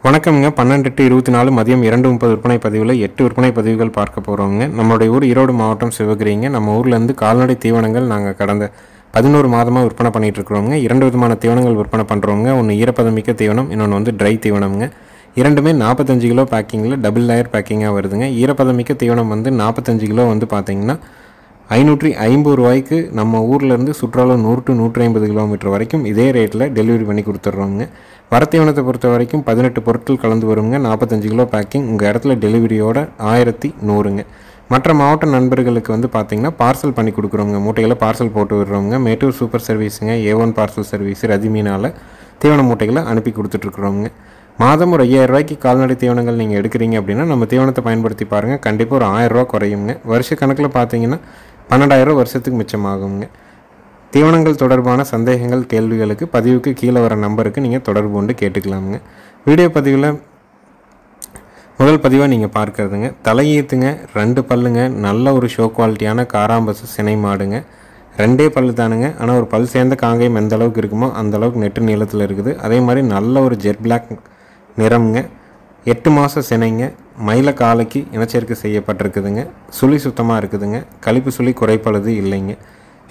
வணக்கம்ங்க. 12/8/24 மதியம் 2:30 விற்பனை பதிவில் 8 விற்பனை பதிவுகள் பார்க்க போகிறோங்க. நம்மளுடைய ஊர் ஈரோடு மாவட்டம் சிவகிரிங்க. நம்ம ஊர்லேருந்து கால்நடை தீவனங்கள் நாங்கள் கடந்த 11 மாதமாக விற்பனை பண்ணிகிட்ருக்குறோங்க. 2 விதமான தீவனங்கள் விற்பனை பண்ணுறோங்க. ஒன்று ஈரப்பதமிக்க தீவனம், இன்னொன்று வந்து ட்ரை தீவனம்ங்க. இரண்டுமே 45 கிலோ பேக்கிங்கில் டபுள் லேயர் பேக்கிங்காக வருதுங்க. ஈரப்பதமிக்க தீவனம் வந்து 45 கிலோ வந்து பார்த்திங்கன்னா 550 ரூபாய்க்கு நம்ம ஊர்லேருந்து சுற்றுலா 100 to 150 கிலோமீட்டர் வரைக்கும் இதே ரேட்டில் டெலிவரி பண்ணி கொடுத்துட்றோங்க. வரத்தீவனத்தை பொறுத்த வரைக்கும் 18 பொருட்கள் கலந்து வருங்க. 45 கிலோ பேக்கிங் உங்கள் இடத்துல டெலிவரியோட 1100ங்க. மற்ற மாவட்ட நண்பர்களுக்கு வந்து பார்த்திங்கன்னா பார்சல் பண்ணி கொடுக்குறோங்க. மூட்டைகளை பார்சல் போட்டு விடுறோங்க. மேட்டூர் சூப்பர் சர்வீஸுங்க, A1 பார்சல் சர்வீஸ், ரதிமீனால் தீவன மூட்டைகளை அனுப்பி கொடுத்துட்ருக்குறோங்க. மாதம் ஒரு 5000 ரூபாய்க்கு கால்நடை தீவனங்கள் நீங்கள் எடுக்கிறீங்க அப்படின்னா நம்ம தீவனத்தை பயன்படுத்தி பாருங்கள். கண்டிப்பாக ஒரு 1000 ரூபா குறையுங்க. வருஷ கணக்கில் பார்த்தீங்கன்னா 12,000 வருஷத்துக்கு மிச்சமாகுங்க. தீவனங்கள் தொடர்பான சந்தேகங்கள், கேள்விகளுக்கு பதிவுக்கு கீழே வர நம்பருக்கு நீங்கள் தொடர்பு கொண்டு கேட்டுக்கலாமுங்க. வீடியோ பதிவில் முதல் பதிவாக நீங்கள் பார்க்குறதுங்க தலையீத்துங்க, 2 பல்லுங்க, நல்ல ஒரு ஷோ குவாலிட்டியான காராம்பசு சினை மாடுங்க. 2 பல்லு தானுங்க. ஆனால் ஒரு பல் சேர்ந்த காங்கேயம் எந்த அளவுக்கு இருக்குமோ அந்த அளவுக்கு நெட்டு நீளத்தில் இருக்குது. அதே மாதிரி நல்ல ஒரு ஜெட் பிளாக் நிறம்ங்க. 8 மாத சினைங்க. மயில காலைக்கு இனச்சேர்க்கை செய்யப்பட்டிருக்குதுங்க. சுழி சுத்தமாக இருக்குதுங்க. கழிப்பு சுழி குறைப்பழுது இல்லைங்க.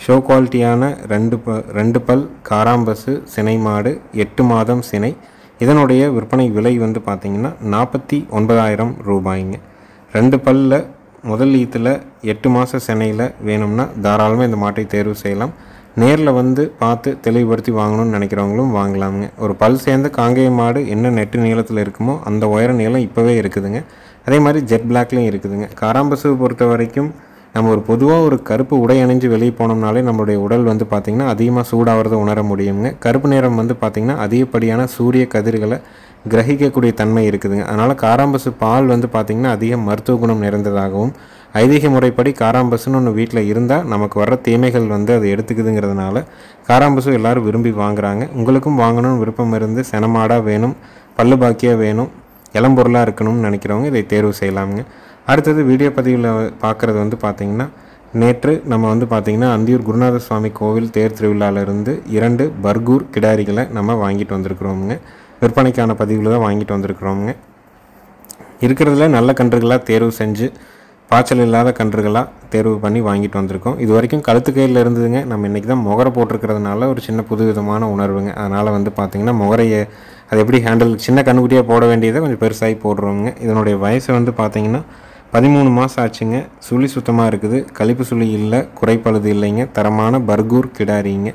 ஷோ குவாலிட்டியான 2 பல் காராம்பசு சினை மாடு, 8 மாதம் சினை. இதனுடைய விற்பனை விலை வந்து பார்த்திங்கன்னா 49,000 ரூபாய்ங்க. 2 பல்லில் முதல் ஈத்தில் 8 மாத சினையில் வேணும்னா தாராளமாக இந்த மாட்டை தேர்வு செய்யலாம். நேரில் வந்து பார்த்து தெளிவுபடுத்தி வாங்கணும்னு நினைக்கிறவங்களும் வாங்கலாமுங்க. ஒரு பல் சேர்ந்த காங்கேய மாடு என்ன நெட்டு நீளத்தில் இருக்குமோ அந்த உயர நீளம் இப்போவே இருக்குதுங்க. அதே மாதிரி ஜெட் பிளாக்லேயும் இருக்குதுங்க. காராம்பசுவை பொறுத்த வரைக்கும் நம்ம ஒரு பொதுவாக ஒரு கருப்பு உடை அணிஞ்சு வெளியே போனோம்னாலே நம்மளுடைய உடல் வந்து பார்த்திங்கன்னா அதிகமாக சூடாகிறத உணர முடியுங்க. கருப்பு நிறம் வந்து பார்த்திங்கன்னா அதிகப்படியான சூரிய கதிர்களை கிரகிக்கக்கூடிய தன்மை இருக்குதுங்க. அதனால் காராம்பசு பால் வந்து பார்த்திங்கன்னா அதிக மருத்துவ குணம் நிறைந்ததாகவும், ஐதீக முறைப்படி காராம்பசுன்னு ஒன்று வீட்டில் இருந்தால் நமக்கு வர்ற தீமைகள் வந்து அது எடுத்துக்குதுங்கிறதுனால காராம்பசு எல்லோரும் விரும்பி வாங்குகிறாங்க. உங்களுக்கும் வாங்கணும்னு விருப்பம் இருந்து செனமாடாக வேணும், பல்லு பாக்கியாக வேணும், இளம்பொருளாக இருக்கணும்னு நினைக்கிறவங்க இதை தேர்வு செய்யலாமுங்க. அடுத்தது வீடியோ பதிவில் பார்க்குறது வந்து பார்த்திங்கன்னா நேற்று நம்ம வந்து பார்த்திங்கன்னா அந்தியூர் குருநாத சுவாமி கோவில் தேர் திருவிழாவிலிருந்து 2 பர்கூர் கிடாரிகளை நம்ம வாங்கிட்டு வந்திருக்கிறோமுங்க. விற்பனைக்கான பதிவில் தான் வாங்கிட்டு வந்திருக்கிறோமுங்க. இருக்கிறதுல நல்ல கன்றுகளாக தேர்வு செஞ்சு பாய்ச்சல் இல்லாத கன்றுகளாக தேர்வு பண்ணி வாங்கிட்டு வந்திருக்கோம். இது வரைக்கும் கழுத்து கையில் இருந்ததுங்க. நம்ம இன்றைக்கி தான் முகரை போட்டிருக்கிறதுனால ஒரு சின்ன புதுவிதமான உணர்வுங்க. அதனால் வந்து பார்த்திங்கன்னா முகரையை அது எப்படி ஹேண்டில் சின்ன கண்ணுக்குட்டியாக போட வேண்டியதை கொஞ்சம் பெருசாகி போடுறோங்க. இதனுடைய வயசு வந்து பார்த்திங்கன்னா 13 மாதம் ஆச்சுங்க. சுழி சுத்தமாக இருக்குது. கழிப்பு சுழி இல்லை, குறைப்பழுது இல்லைங்க. தரமான பர்கூர் கிடாரிங்க.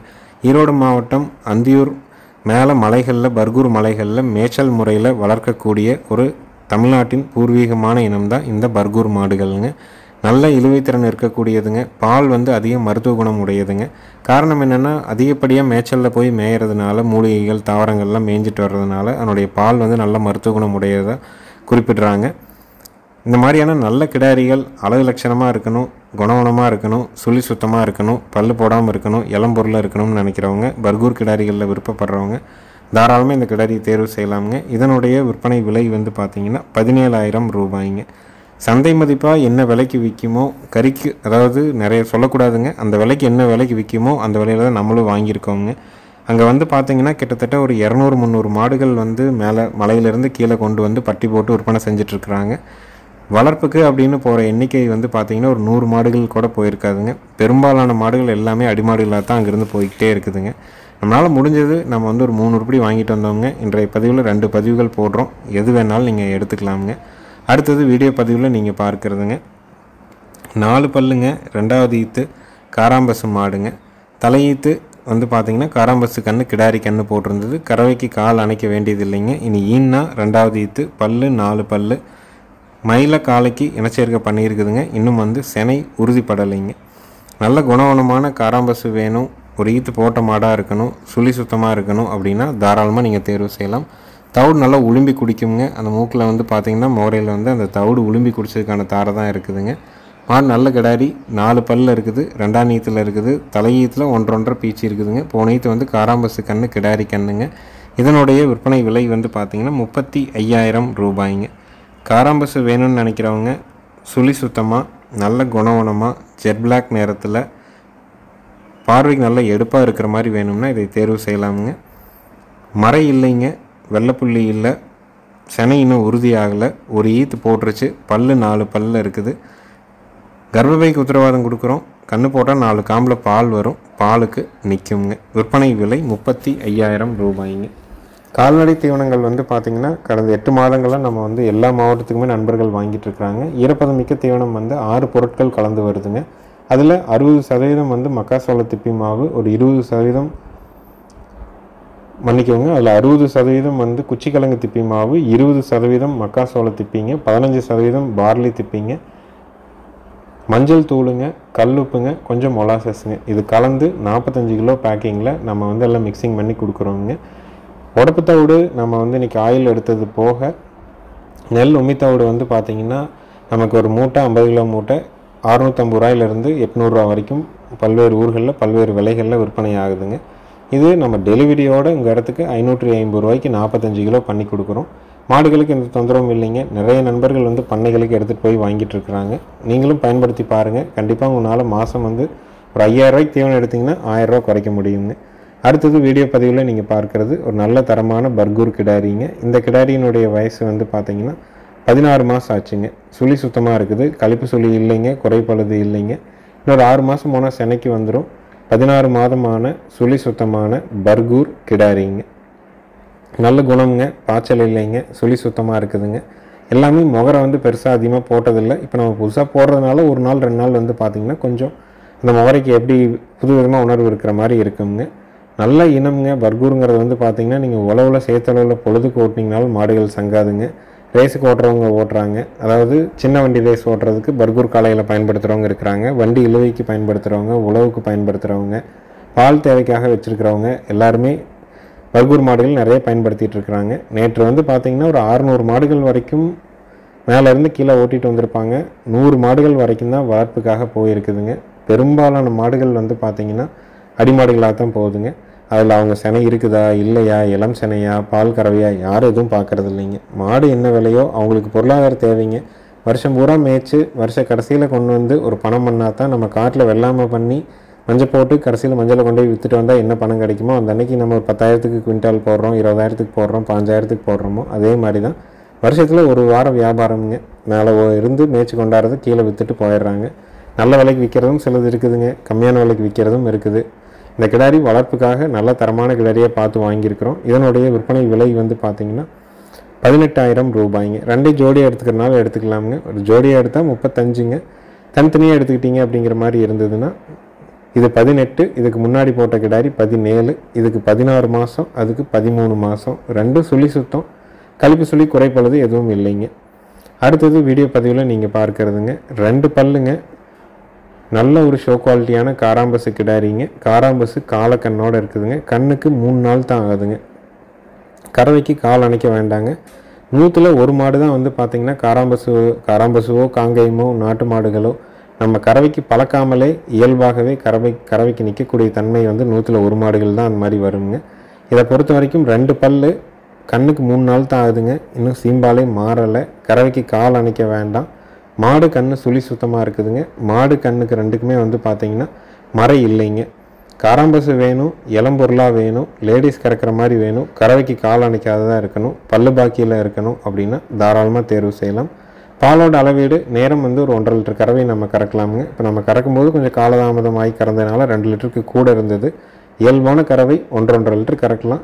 ஈரோடு மாவட்டம் அந்தியூர் மேலே மலைகளில், பர்கூர் மலைகளில் மேய்ச்சல் முறையில் வளர்க்கக்கூடிய ஒரு தமிழ்நாட்டின் பூர்வீகமான இனம் தான் இந்த பர்கூர் மாடுகள்ங்க. நல்ல இழுவைத்திறன் இருக்கக்கூடியதுங்க. பால் வந்து அதிக மருத்துவ குணம் உடையதுங்க. காரணம் என்னென்னா அதிகப்படியாக மேய்ச்சலில் போய் மேயறதுனால, மூலிகைகள் தாவரங்கள்லாம் மேய்ஞ்சிட்டு வர்றதுனால அதனுடைய பால் வந்து நல்ல மருத்துவ குணம் உடையதாக குறிப்பிடுறாங்க. இந்த மாதிரியான நல்ல கிடாரிகள் அழகு லட்சணமாக இருக்கணும், குணவனமாக இருக்கணும், சுழி சுத்தமாக இருக்கணும், பல்லு போடாமல் இருக்கணும், இளம்பொருளாக இருக்கணும்னு நினைக்கிறவங்க, பர்கூர் கிடாரிகளில் விருப்பப்படுறவங்க தாராளமாக இந்த கிடாரியை தேர்வு செய்யலாமுங்க. இதனுடைய விற்பனை விலை வந்து பார்த்திங்கன்னா 17,000 ரூபாய்ங்க. சந்தை மதிப்பாக என்ன விலைக்கு விற்குமோ கறிக்கு, அதாவது நிறைய சொல்லக்கூடாதுங்க, அந்த விலைக்கு என்ன விலைக்கு விற்குமோ அந்த விலையில் தான் நம்மளும் வாங்கியிருக்கோங்க. அங்கே வந்து பார்த்திங்கன்னா கிட்டத்தட்ட ஒரு 200-300 மாடுகள் வந்து மேலே மலையிலேருந்து கீழே கொண்டு வந்து பட்டி போட்டு விற்பனை செஞ்சிட்ருக்குறாங்க. வளர்ப்புக்கு அப்படின்னு போகிற எண்ணிக்கை வந்து பார்த்திங்கன்னா ஒரு 100 மாடுகள் கூட போயிருக்காதுங்க. பெரும்பாலான மாடுகள் எல்லாமே அடிமாடுகளாக தான் அங்கேருந்து போய்கிட்டே இருக்குதுங்க. நம்மளால் முடிஞ்சது நம்ம வந்து ஒரு 3 உருப்படி வாங்கிட்டு வந்தோங்க. இன்றைய பதிவில் 2 பதிவுகள் போடுறோம். எது வேணாலும் நீங்கள் எடுத்துக்கலாமுங்க. அடுத்தது வீடியோ பதிவில் நீங்கள் பார்க்குறதுங்க 4 பல்லுங்க, 2வது ஈத்து காராம்பசு மாடுங்க. தலையீத்து வந்து பார்த்திங்கன்னா காராம்பசு கன்று, கிடாரி கன்று போட்டிருந்தது. கறவைக்கு கால் அணைக்க வேண்டியது இல்லைங்க. இனி ஈன்னா 2வது ஈத்து, பல்லு 4 பல்லு, மயில காலைக்கு இனச்சேர்க்கை பண்ணியிருக்குதுங்க. இன்னும் வந்து செனை உறுதிப்படலைங்க. நல்ல குணவனமான காராம்பசு வேணும், ஒரு ஈத்து போட்ட மாடாக இருக்கணும், சுழி சுத்தமாக இருக்கணும் அப்படின்னா தாராளமாக நீங்கள் தேர்வு செய்யலாம். தவிடு நல்லா உளும்பி குடிக்குங்க. அந்த மூக்கில் வந்து பார்த்திங்கன்னா முறையில் வந்து அந்த தவிடு உளும்பி குடிச்சதுக்கான தாரை தான் இருக்குதுங்க. மாடு நல்ல கிடாரி, 4 பல்லில் இருக்குது, 2ஆம் ஈத்தில் இருக்குது, தலையீத்தில் 1.5 பீச்சு இருக்குதுங்க. போன ஈத்து வந்து காராம்பசு கன்று, கிடாரி கண்ணுங்க. இதனுடைய விற்பனை விலை வந்து பார்த்திங்கன்னா 35,000 ரூபாய்ங்க. காராம்பசு வேணும்னு நினைக்கிறவங்க சுழி சுத்தமாக, நல்ல குணவனமாக, ஜெட் பிளாக் நேரத்தில் பார்வைக்கு நல்ல எடுப்பாக இருக்கிற மாதிரி வேணும்னா இதை தேர்வு செய்யலாமுங்க. மறை இல்லைங்க, வெள்ளைப்புள்ளி இல்லை, செனை இன்னும் உறுதியாகலை. ஒரு ஈத்து போட்டுருச்சு. பல்லு 4 பல்லில் இருக்குது. கர்ப்பப்பைக்கு உத்தரவாதம் கொடுக்குறோம். கன்று போட்டால் 4 காம்பில் பால் வரும். பாலுக்கு நிற்குங்க. விற்பனை விலை 35,000 ரூபாய்ங்க. கால்நடை தீவனங்கள் வந்து பார்த்திங்கன்னா கடந்த 8 மாதங்களாக நம்ம வந்து எல்லா மாவட்டத்துக்குமே நண்பர்கள் வாங்கிட்டு இருக்கிறாங்க. ஈரப்பதம் மிக்க தீவனம் வந்து 6 பொருட்கள் கலந்து வருதுங்க. அதில் 60% வந்து மக்காசோள திப்பி மாவு, ஒரு 20% மன்னிக்கோங்க, அதில் 60% வந்து குச்சிக்கிழங்கு திப்பி மாவு, 20% மக்காசோள திப்பிங்க, 15% பார்லி திப்பிங்க, மஞ்சள் தூளுங்க, கல்லுப்புங்க, கொஞ்சம் மொலாசஸ்ங்க. இது கலந்து 45 கிலோ பேக்கிங்கில் நம்ம வந்து எல்லாம் மிக்சிங் பண்ணி கொடுக்குறோங்க. உடப்பு தவிடு நம்ம வந்து இன்றைக்கி ஆயில் எடுத்தது போக நெல் உமித்தவிடு வந்து பார்த்திங்கன்னா நமக்கு ஒரு மூட்டை 50 கிலோ மூட்டை 650 ரூபாயிலிருந்து 800 ரூபா வரைக்கும் பல்வேறு ஊர்களில் பல்வேறு விலைகளில் விற்பனை ஆகுதுங்க. இது நம்ம டெலிவரியோடு உங்கள் இடத்துக்கு 550 ரூபாய்க்கு 45 கிலோ பண்ணி கொடுக்குறோம். மாடுகளுக்கு எந்த தொந்தரவும் இல்லைங்க. நிறைய நண்பர்கள் வந்து பண்ணைகளுக்கு எடுத்துகிட்டு போய் வாங்கிட்டு இருக்கிறாங்க. நீங்களும் பயன்படுத்தி பாருங்கள். கண்டிப்பாக உங்களால் மாதம் வந்து ஒரு 5000 ரூபாய்க்கு தீவனம் எடுத்திங்கன்னா 1000 ரூபா குறைக்க முடியுங்க. அடுத்தது வீடியோ பதிவில் நீங்கள் பார்க்குறது ஒரு நல்ல தரமான பர்கூர் கிடாரிங்க. இந்த கிடாரியினுடைய வயசு வந்து பார்த்திங்கன்னா 16 மாதம் ஆச்சுங்க. சுழி சுத்தமாக இருக்குது. கழிப்பு சுழி இல்லைங்க, குறைப்பழுது இல்லைங்க. இன்னொரு 6 மாதம் போனால் செனைக்கு வந்துடும். 16 மாதமான சுழி சுத்தமான பர்கூர் கிடாரிங்க. நல்ல குணம்ங்க, பாய்ச்சல் இல்லைங்க, சுழி சுத்தமாக இருக்குதுங்க. எல்லாமே முகரை வந்து பெருசாக அதிகமாக போட்டதில்லை. இப்போ நம்ம புதுசாக போடுறதுனால ஒரு நாள் 2 நாள் வந்து பார்த்திங்கன்னா கொஞ்சம் அந்த முகரைக்கு எப்படி புது விதமாக உணர்வு இருக்கிற மாதிரி இருக்குங்க. நல்ல இனம்ங்க. பர்கூருங்கிறது வந்து பார்த்திங்கன்னா நீங்கள் உழவில் சேத்தளவில் பொழுதுக்கு ஓட்டினீங்கனாலும் மாடுகள் சங்காதுங்க. ரேஸுக்கு ஓட்டுறவங்க ஓட்டுறாங்க. அதாவது சின்ன வண்டி ரேஸ் ஓட்டுறதுக்கு பர்கூர் காளைகளை பயன்படுத்துகிறவங்க இருக்கிறாங்க. வண்டி இழுவைக்கு பயன்படுத்துகிறவங்க, உழவுக்கு பயன்படுத்துகிறவங்க, பால் தேவைக்காக வச்சுருக்கிறவங்க எல்லாருமே பர்கூர் மாடுகள் நிறைய பயன்படுத்திகிட்டு இருக்கிறாங்க. நேற்று வந்து பார்த்திங்கன்னா ஒரு 600 மாடுகள் வரைக்கும் மேலேருந்து கீழே ஓட்டிகிட்டு வந்திருப்பாங்க. 100 மாடுகள் வரைக்கும் தான் வளர்ப்புக்காக போயிருக்குதுங்க. பெரும்பாலான மாடுகள் வந்து பார்த்திங்கன்னா அடிமாடுகளாக தான் போகுதுங்க. அதில் அவங்க செனை இருக்குதா இல்லையா, இளம் செனையா, பால் கறவையா, யாரும் எதுவும் பார்க்குறது இல்லைங்க. மாடு என்ன விலையோ அவங்களுக்கு பொருளாதார தேவைங்க. வருஷம் பூரா மேய்ச்சி வருஷ கடைசியில் கொண்டு வந்து ஒரு பணம் பண்ணால் தான் நம்ம காட்டில் வெள்ளாமை பண்ணி மஞ்சள் போட்டு கடைசியில் மஞ்சளை கொண்டு போய் விற்றுட்டு வந்தால் என்ன பணம் கிடைக்குமோ அந்த அன்றைக்கி நம்ம ஒரு 10,000க்கு குவிண்டால் போடுறோம், 20,000க்கு போடுறோம், 5,000க்கு போடுறோமோ அதே மாதிரி தான் வருஷத்தில் ஒரு வாரம் வியாபாரம்ங்க. மேலே இருந்து மேய்ச்சி கொண்டாடுறது கீழே விற்றுட்டு போயிடுறாங்க. நல்ல விலைக்கு விற்கிறதும் சிலது இருக்குதுங்க, கம்மியான விலைக்கு விற்கிறதும் இருக்குது. இந்த கிடாரி வளர்ப்புக்காக நல்ல தரமான கிடாரியாக பார்த்து வாங்கியிருக்கிறோம். இதனுடைய விற்பனை விலை வந்து பார்த்திங்கன்னா 18,000 ரூபாய்ங்க. 2 ஜோடியாக எடுத்துக்கிறனால எடுத்துக்கலாமுங்க. ஒரு ஜோடியாக எடுத்தால் 35ங்க. தனித்தனியாக எடுத்துக்கிட்டிங்க அப்படிங்கிற மாதிரி இருந்ததுன்னா இது 18, இதுக்கு முன்னாடி போட்ட கிடாரி 17, இதுக்கு 16 மாதம், அதுக்கு 13 மாதம். 2 சுழி சுத்தம், கழிப்பு சுழி குறைப்பழுது எதுவும் இல்லைங்க. அடுத்தது வீடியோ பதிவில் நீங்கள் பார்க்குறதுங்க 2 பல்லுங்க. நல்ல ஒரு ஷோ குவாலிட்டியான காராம்பசு கிடாரிங்க. காராம்பசு காலக்கண்ணோடு இருக்குதுங்க. கண்ணுக்கு 3 நாள் தான் ஆகுதுங்க. கறவைக்கு கால் அணைக்க வேண்டாங்க. 100ல் 1 மாடு தான் வந்து பார்த்திங்கன்னா காராம்பசுவோ காங்கேயமோ நாட்டு மாடுகளோ நம்ம கறவைக்கு பழக்காமலே இயல்பாகவே கறவைக்கு நிற்கக்கூடிய தன்மை வந்து 100ல் 1 மாடுகள் தான் அந்த மாதிரி வருங்க. இதை பொறுத்த வரைக்கும் 2 பல்லு, கண்ணுக்கு 3 நாள் தான் ஆகுதுங்க. இன்னும் சீம்பாலே மாறலை. கறவைக்கு கால் அணைக்க வேண்டாம். மாடு கண்ணு சுழி சுத்தமாக இருக்குதுங்க. மாடு கண்ணுக்கு 2க்குமே வந்து பார்த்திங்கன்னா மறை இல்லைங்க. காராம்பசு வேணும், இளம்பொருளாக வேணும், லேடிஸ் கறக்கிற மாதிரி வேணும், கறவைக்கு கால் அணைக்காததாக இருக்கணும், பல்லு பாக்கியில் இருக்கணும் அப்படின்னா தாராளமாக தேர்வு செய்யலாம். பாலோட அளவீடு நேரம் வந்து ஒரு 1.5 லிட்டர் கறவை நம்ம கறக்கலாமுங்க. இப்போ நம்ம கறக்கும்போது கொஞ்சம் காலதாமதமாகி கறந்ததுனால 2 லிட்டருக்கு கூட இருந்தது. இயல்பான கறவை 1.5 லிட்டர் கறக்கலாம்.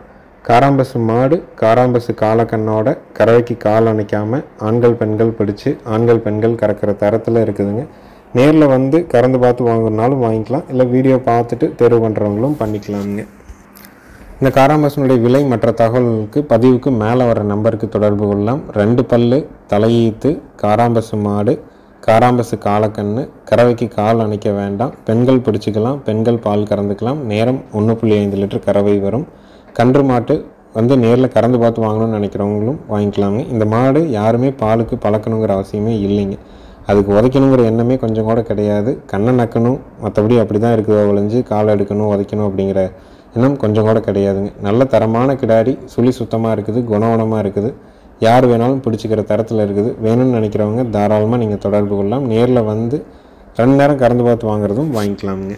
காராம்பசு மாடு, காராம்பசு காலக்கண்ணோட கறவைக்கு கால் அணைக்காமல் ஆண்கள் பெண்கள் பிடிச்சி ஆண்கள் பெண்கள் கறக்கிற தரத்தில் இருக்குதுங்க. நேரில் வந்து கறந்து பார்த்து வாங்குறதுனாலும் வாங்கிக்கலாம், இல்லை வீடியோ பார்த்துட்டு தேர்வு பண்ணுறவங்களும் பண்ணிக்கலாமுங்க. இந்த காராம்பசுனுடைய விலை மற்ற தகவல்களுக்கு பதிவுக்கு மேலே வர நம்பருக்கு தொடர்பு கொள்ளலாம். 2 பல்லு, தலையீத்து, காராம்பசு மாடு, காராம்பசு காலக்கண்ணு, கறவைக்கு கால் அணைக்க வேண்டாம், பெண்கள் பிடிச்சிக்கலாம், பெண்கள் பால் கறந்துக்கலாம். நேரம் 1.5 லிட்டர் கறவை வரும். கன்று மாட்டு வந்து நேரில் கறந்து பார்த்து வாங்கணும்னு நினைக்கிறவங்களும் வாங்கிக்கலாங்க. இந்த மாடு யாருமே பாலுக்கு பழக்கணுங்கிற அவசியமே இல்லைங்க. அதுக்கு உதைக்கணுங்கிற எண்ணமே கொஞ்சம் கூட கிடையாது. கண்ணை நக்கணும், மற்றபடி அப்படி தான் இருக்குது ஒழிஞ்சு காலை எடுக்கணும் உதைக்கணும் அப்படிங்கிற எண்ணம் கொஞ்சம் கூட கிடையாதுங்க. நல்ல தரமான கிடாரி, சுழி சுத்தமாக இருக்குது, குணவனமாக இருக்குது, யார் வேணாலும் பிடிச்சிக்கிற தரத்தில் இருக்குது. வேணும்னு நினைக்கிறவங்க தாராளமாக நீங்கள் தொடர்பு கொள்ளலாம். நேரில் வந்து 2 நேரம் கறந்து பார்த்து வாங்குறதும் வாங்கிக்கலாமுங்க.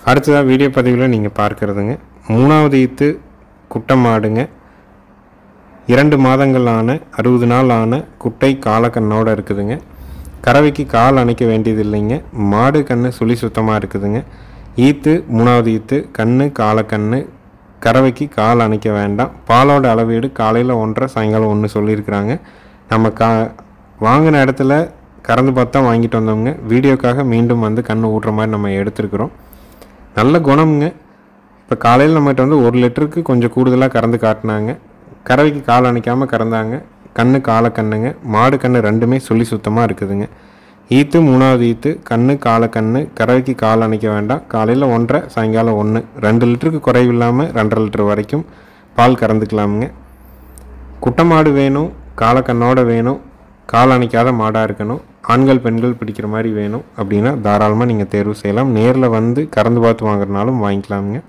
அடுத்ததாக வீடியோ பதிவில் நீங்கள் பார்க்குறதுங்க 3வது ஈத்து குட்டை மாடுங்க. 2 மாதங்களான 60 நாள் ஆன குட்டை காலக்கண்ணோடு இருக்குதுங்க. கறவைக்கு கால் அணைக்க வேண்டியது இல்லைங்க. மாடு கண்ணு சுழி சுத்தமாக இருக்குதுங்க. ஈத்து 3வது ஈத்து கண்ணு காலக்கண்ணு. கறவைக்கு கால் அணைக்க வேண்டாம். பாலோட அளவீடு காலையில் 1.5 சாயங்காலம் 1 சொல்லியிருக்கிறாங்க. நம்ம வாங்கின இடத்துல கறந்து பார்த்தா வாங்கிட்டு வந்தோங்க. வீடியோக்காக மீண்டும் வந்து கண்ணு ஊட்டுற மாதிரி நம்ம எடுத்துருக்குறோம். நல்ல குணம்ங்க. இப்போ காலையில் நம்மகிட்ட வந்து 1 லிட்டருக்கு கொஞ்சம் கூடுதலாக கறந்து காட்டினாங்க. கறவைக்கு கால் அணைக்காமல் கறந்தாங்க. கண்ணு காலக்கண்ணுங்க. மாடு கண்ணு ரெண்டுமே சுழி சுத்தமாக இருக்குதுங்க. ஈத்து 3வது ஈத்து கண்ணு காலக்கண்ணு. கறவைக்கு கால் அணைக்க வேண்டாம். காலையில் 1.5 சாயங்காலம் 1 2 லிட்டருக்கு குறைவில்லாமல் 2.5 லிட்டர் வரைக்கும் பால் கறந்துக்கலாமுங்க. குட்டை மாடு வேணும், காலக்கண்ணோடு வேணும், கால் அணைக்காத மாடாக இருக்கணும், ஆண்கள் பெண்கள் பிடிக்கிற மாதிரி வேணும் அப்படின்னா தாராளமாக நீங்கள் தேர்வு செய்யலாம். நேரில் வந்து கறந்து பார்த்து வாங்குறதுனாலும் வாங்கிக்கலாமுங்க.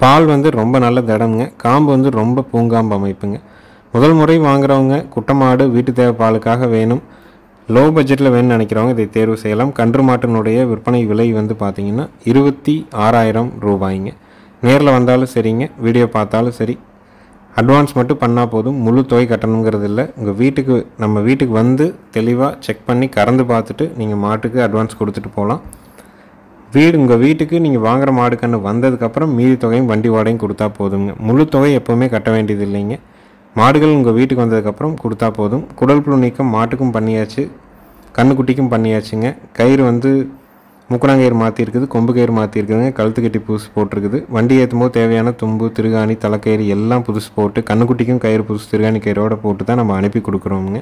பால் வந்து ரொம்ப நல்ல தடம்ங்க. காம்பு வந்து ரொம்ப பூங்காம்பு அமைப்புங்க. முதல் முறை வாங்குறவங்க குட்டை மாடு வீட்டு தேவை பாலுக்காக வேணும், லோ பட்ஜெட்டில் வேணும்னு நினைக்கிறவங்க இதை தேர்வு செய்யலாம். கன்று மாட்டினுடைய விற்பனை விலை வந்து பார்த்திங்கன்னா 26,000 ரூபாய்ங்க. நேரில் வந்தாலும் சரிங்க, வீடியோ பார்த்தாலும் சரி, அட்வான்ஸ் மட்டும் பண்ணால் போதும். முழு தொகை கட்டணுங்கிறது இல்லை. நம்ம வீட்டுக்கு வந்து தெளிவாக செக் பண்ணி கறந்து பார்த்துட்டு நீங்கள் மாட்டுக்கு அட்வான்ஸ் கொடுத்துட்டு போகலாம். உங்கள் வீட்டுக்கு நீங்கள் வாங்குகிற மாடு கன்று வந்ததுக்கப்புறம் மீதி தொகையும் வண்டி வாடகையும் கொடுத்தா போதுங்க. முழு தொகை எப்போவுமே கட்ட வேண்டியது இல்லைங்க. மாடுகள் உங்கள் வீட்டுக்கு வந்ததுக்கப்புறம் கொடுத்தா போதும். குடல் புழு நீக்கம் மாட்டுக்கும் பண்ணியாச்சு, கண்ணுக்குட்டிக்கும் பண்ணியாச்சுங்க. கயிறு வந்து முக்கணாங்கயிறு மாற்றிருக்குது, கொம்பு கயிறு மாற்றிருக்குதுங்க, கழுத்து கட்டி புதுசு போட்டிருக்குது. வண்டி ஏற்றும் போது தேவையான தும்பு திருகாணி தலைக்கயிறு எல்லாம் புதுசு போட்டு, கண்ணுக்குட்டிக்கும் கயிறு புதுசு திருகாணி கயிறோடு போட்டு தான் நம்ம அனுப்பி கொடுக்குறோமுங்க.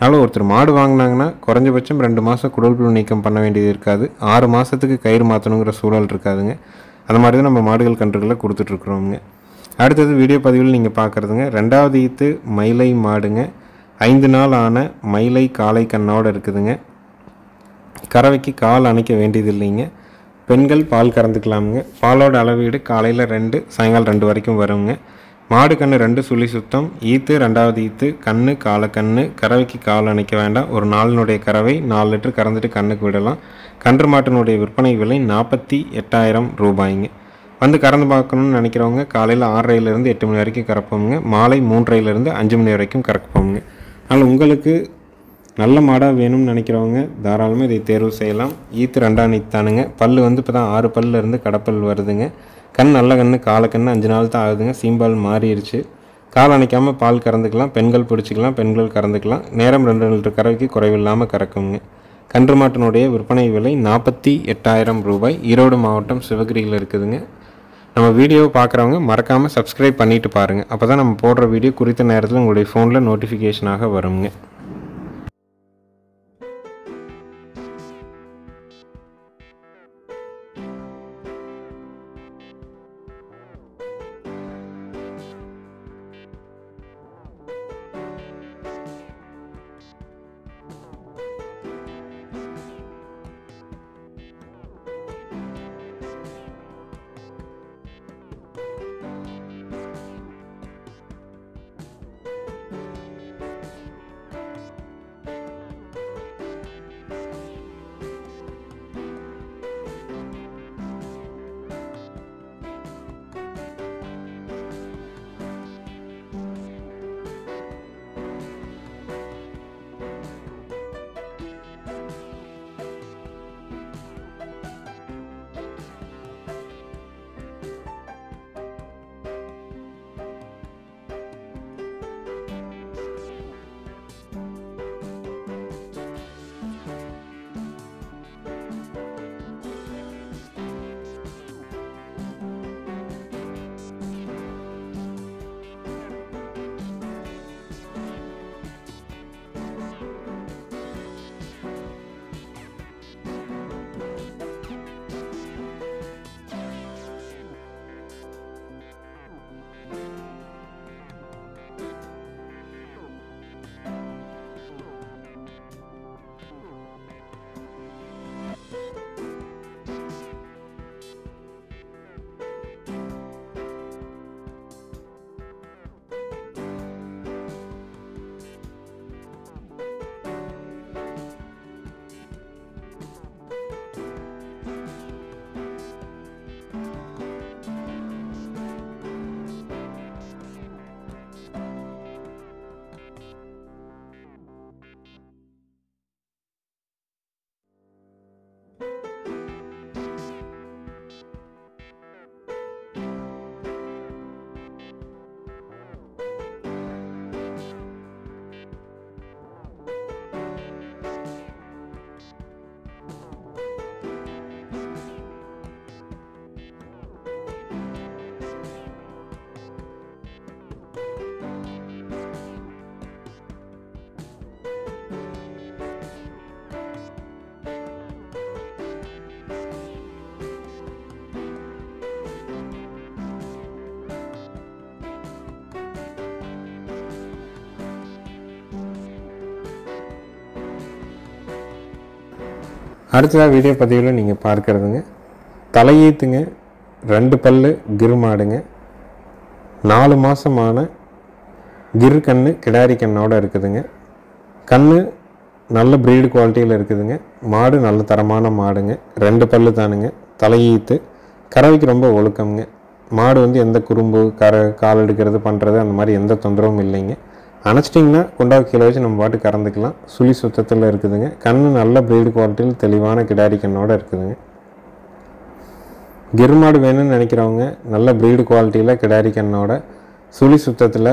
அதனால் ஒருத்தர் மாடு வாங்கினாங்கன்னா குறைஞ்சபட்சம் 2 மாதம் குடல் புழு நீக்கம் பண்ண வேண்டியது இருக்காது. 6 மாதத்துக்கு கயிறு மாற்றணுங்கிற சூழல் இருக்காதுங்க. அந்த மாதிரி தான் நம்ம மாடுகள் கன்றுகளை கொடுத்துட்ருக்குறோமுங்க. அடுத்தது வீடியோ பதிவில் நீங்கள் பார்க்குறதுங்க 2வது ஈத்து மயிலை மாடுங்க. 5 நாள் ஆன மயிலை காலை கண்ணோடு இருக்குதுங்க. கறவைக்கு கால் அணைக்க வேண்டியது இல்லைங்க. பெண்கள் பால் கறந்துக்கலாமுங்க. பாலோட அளவீடு காலையில் 2 சாயங்காலம் 2 வரைக்கும் வருங்க. மாடு கண்ணு 2 சுழி சுத்தம். ஈத்து 2வது ஈத்து கண்ணு காலக்கண்ணு. கறவைக்கு கால் அணைக்க வேண்டாம். ஒரு நாளினுடைய கறவை 4 லிட்டர் கறந்துட்டு கண்ணுக்கு விடலாம். கன்று மாட்டினுடைய விற்பனை விலை 48,000 ரூபாய்ங்க. வந்து கறந்து பார்க்கணுன்னு நினைக்கிறவங்க காலையில் 6:30லேருந்து 8 மணி வரைக்கும் கறப்போமுங்க. மாலை 3:30லேருந்து 5 மணி வரைக்கும் கறப்போமுங்க. அதனால் உங்களுக்கு நல்ல மாடாக வேணும்னு நினைக்கிறவங்க தாராளமாக இதை தேர்வு செய்யலாம். ஈத்து 2ஆம் ஈத்தானுங்க. பல் வந்து இப்போ தான் 6 பல்லிருந்து கடப்பல் வருதுங்க. கண் நல்ல கண்ணு காலக்கண்ணு 5 நாள் தான் ஆகுதுங்க. சீம்பால் மாறிடுச்சு. கால் அணைக்காமல் பால் கறந்துக்கலாம். பெண்கள் பிடிச்சிக்கலாம், பெண்கள் கறந்துக்கலாம். நேரம் 2 லிட்டர் கறவைக்கு குறைவில்லாமல் கறக்குங்க. கன்று மாட்டினுடைய விற்பனை விலை 48,000 ரூபாய். ஈரோடு மாவட்டம் சிவகிரியில் இருக்குதுங்க. நம்ம வீடியோவை பார்க்குறவங்க மறக்காமல் சப்ஸ்கிரைப் பண்ணிவிட்டு பாருங்கள். அப்போ தான் நம்ம போடுற வீடியோ குறித்த நேரத்தில் உங்களுடைய ஃபோனில் நோட்டிஃபிகேஷனாக வருங்க. அடுத்ததாக வீடியோ பதிவில் நீங்கள் பார்க்குறதுங்க தலையீத்துங்க, 2 பல்லு கிர் மாடுங்க, 4 மாதமான கிர் கன்று கிடாரி கண்ணோடு இருக்குதுங்க. கன்று நல்ல ப்ரீடு குவாலிட்டியில் இருக்குதுங்க. மாடு நல்ல தரமான மாடுங்க. 2 பல்லு தானுங்க. தலையீத்து, கறவைக்கு ரொம்ப ஒழுக்கம்ங்க. மாடு எந்த குறும்பு கால் எடுக்கிறது பண்ணுறது அந்த மாதிரி எந்த தொந்தரவும் இல்லைங்க. அணைச்சிட்டிங்கன்னா குண்டாவை கீழே வச்சு நம்ம பாட்டு கறந்துக்கலாம். சுழி சுத்தத்தில் இருக்குதுங்க. கன்று நல்ல ப்ரீடு குவாலிட்டியில் தெளிவான கிடாரி கண்ணோடு இருக்குதுங்க. கிர் மாடு வேணும்னு நினைக்கிறவங்க நல்ல ப்ரீடு குவாலிட்டியில் கிடாரி கண்ணோட சுழி சுத்தத்தில்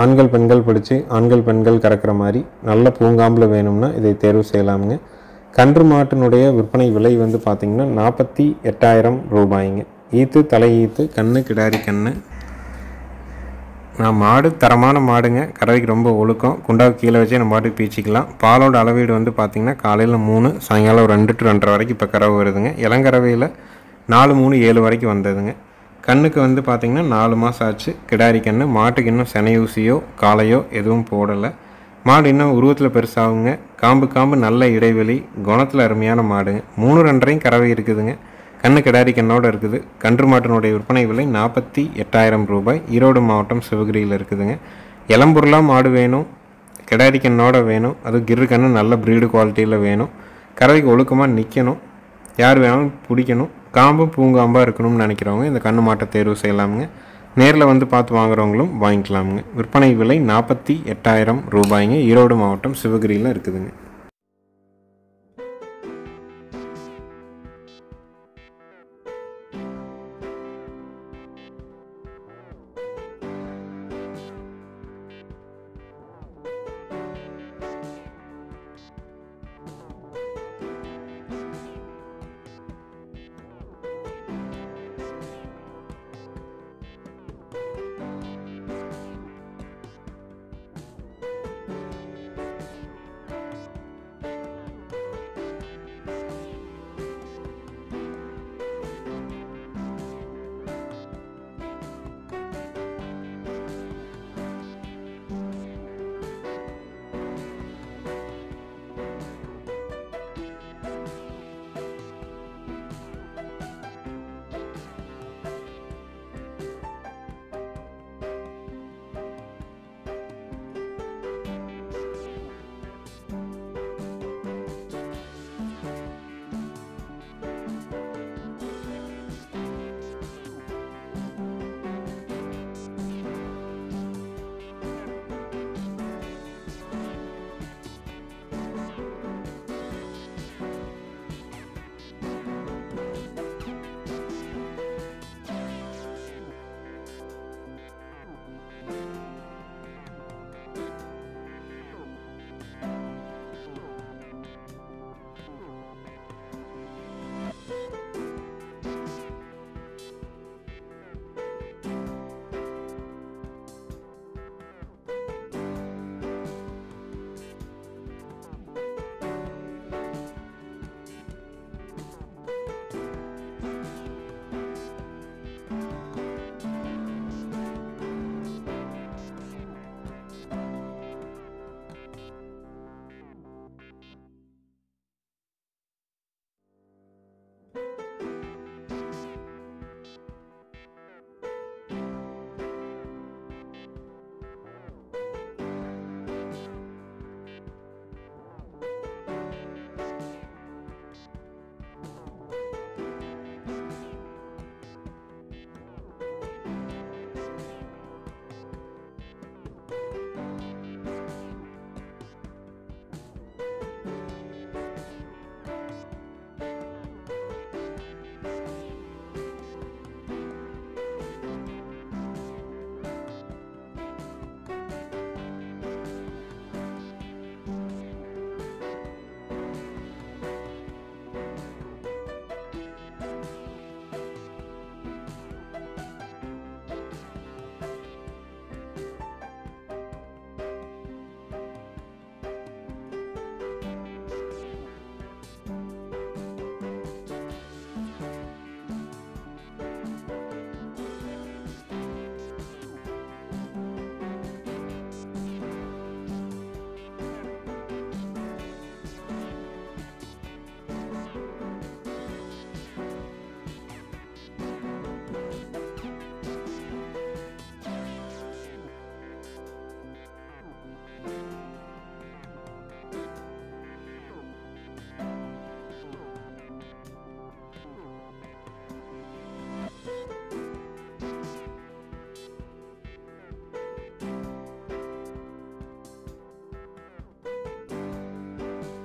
ஆண்கள் பெண்கள் பிடிச்சி ஆண்கள் பெண்கள் கறக்கிற மாதிரி நல்ல பூங்காம்பில் வேணும்னா இதை தேர்வு செய்யலாமுங்க. கன்று மாட்டினுடைய விற்பனை விலை பார்த்திங்கன்னா 48,000 ரூபாய்ங்க. ஈத்து, தலை ஈத்து, கன்று கிடாரி கன்று. மாடு தரமான மாடுங்க. கறவைக்கு ரொம்ப ஒழுக்கம். குண்டாவுக்கு கீழே வச்சே நம்ம பாட்டுக்கு பீச்சிக்கலாம். பாலோட அளவீடு பார்த்திங்கன்னா காலையில் 3, சாயங்காலம் 2 to 2.5 வரைக்கும் இப்போ கறவை வருதுங்க. இளங்கறவையில் 4, 3, 7 வரைக்கும் வந்ததுங்க. கண்ணுக்கு பார்த்திங்கன்னா 4 மாதம் ஆச்சு. கிடாரி கன்று. மாட்டுக்கு இன்னும் செனையூசியோ காலையோ எதுவும் போடலை. மாடு இன்னும் உருவத்தில் பெருசாகுங்க. காம்பு நல்ல இடைவெளி, குணத்தில் அருமையான மாடுங்க. 3, 2.5 கறவை இருக்குதுங்க. கண்ணு கிடாரி கண்ணோடு இருக்குது. கன்று மாட்டினுடைய விற்பனை விலை 48,000 ரூபாய். ஈரோடு மாவட்டம் சிவகிரியில் இருக்குதுங்க. இளம்பொருளாக மாடு வேணும், கிடாரி கண்ணோட வேணும், அது கிரு கன்று நல்ல ப்ரீடு குவாலிட்டியில் வேணும், கறவைக்கு ஒழுக்கமாக நிற்கணும், யார் வேணாலும் பிடிக்கணும், காம்பு பூங்காம்பாக இருக்கணும்னு நினைக்கிறவங்க இந்த கன்று மாட்டை தேர்வு செய்யலாமுங்க. நேரில் பார்த்து வாங்குறவங்களும் வாங்கிக்கலாமுங்க. விற்பனை விலை 48,000 ரூபாய்ங்க. ஈரோடு மாவட்டம் சிவகிரியில் இருக்குதுங்க.